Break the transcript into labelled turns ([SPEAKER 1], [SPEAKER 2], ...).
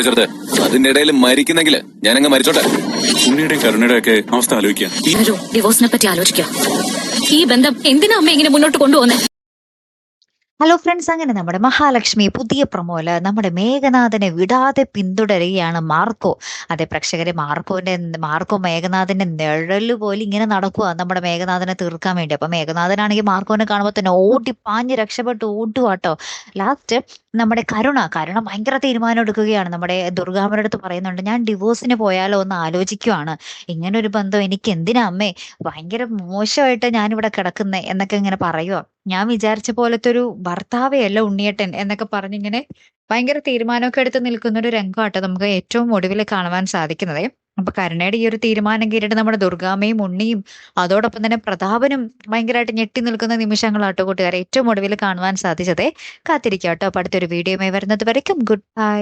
[SPEAKER 1] ചെറുത് അതിന്റെ ഇടയിൽ മരിക്കുന്നെങ്കിൽ ഞാനങ്ങ് മരിച്ചോട്ടെ.
[SPEAKER 2] ഉണ്ണിയുടെയും കരുണയുടെ ഒക്കെ അവസ്ഥ ആലോചിക്കാം.
[SPEAKER 3] ഡിവോഴ്സിനെ പറ്റി ആലോചിക്കാം. ഈ ബന്ധം എന്തിനാ അമ്മ ഇങ്ങനെ മുന്നോട്ട് കൊണ്ടുപോകുന്നേ?
[SPEAKER 4] ഹലോ ഫ്രണ്ട്സ്, അങ്ങനെ നമ്മുടെ മഹാലക്ഷ്മി പുതിയ പ്രൊമോല് നമ്മുടെ മേഘനാഥനെ വിടാതെ പിന്തുടരുകയാണ് മാർക്കോ. അതെ പ്രേക്ഷകരെ, മാർക്കോ മേഘനാഥന്റെ നിഴല് പോലെ ഇങ്ങനെ നടക്കുക നമ്മുടെ മേഘനാഥനെ തീർക്കാൻ വേണ്ടി. അപ്പൊ മേഘനാഥനാണെങ്കിൽ മാർക്കോനെ കാണുമ്പോൾ തന്നെ ഓടി പാഞ്ഞ് രക്ഷപ്പെട്ട് ഓട്ടുവാട്ടോ. ലാസ്റ്റ് നമ്മുടെ കരുണ ഭയങ്കര തീരുമാനം എടുക്കുകയാണ്. നമ്മുടെ ദുർഗാമ്മയുടെ അടുത്ത് പറയുന്നുണ്ട്, ഞാൻ ഡിവോഴ്സിന് പോയാലോ ഒന്ന് ആലോചിക്കുവാണ്. ഇങ്ങനൊരു ബന്ധം എനിക്ക് എന്തിനാ അമ്മേ, ഭയങ്കര മോശമായിട്ട് ഞാനിവിടെ കിടക്കുന്നേ എന്നൊക്കെ ഇങ്ങനെ പറയുക. ഞാൻ വിചാരിച്ച പോലത്തെ ഒരു ഭർത്താവേ അല്ല ഉണ്ണിയേട്ടൻ എന്നൊക്കെ പറഞ്ഞിങ്ങനെ ഭയങ്കര തീരുമാനമൊക്കെ എടുത്ത് നിൽക്കുന്ന ഒരു രംഗമാട്ടോ നമുക്ക് ഏറ്റവും ഒടുവിൽ കാണുവാൻ സാധിക്കുന്നത്. അപ്പൊ കരുണയുടെ ഈ ഒരു തീരുമാനം കേട്ടിട്ട് നമ്മുടെ ദുർഗാമ്മയും ഉണ്ണിയും അതോടൊപ്പം തന്നെ പ്രതാപനും ഭയങ്കരമായിട്ട് ഞെട്ടി നിൽക്കുന്ന നിമിഷങ്ങളാട്ടോ കൂട്ടുകാരെ ഏറ്റവും ഒടുവിൽ കാണുവാൻ സാധിച്ചതേ. കാത്തിരിക്കാട്ടോ. അപ്പൊ അടുത്തൊരു വീഡിയോയുമായി വരുന്നത് വരയ്ക്കും ഗുഡ് ബൈ.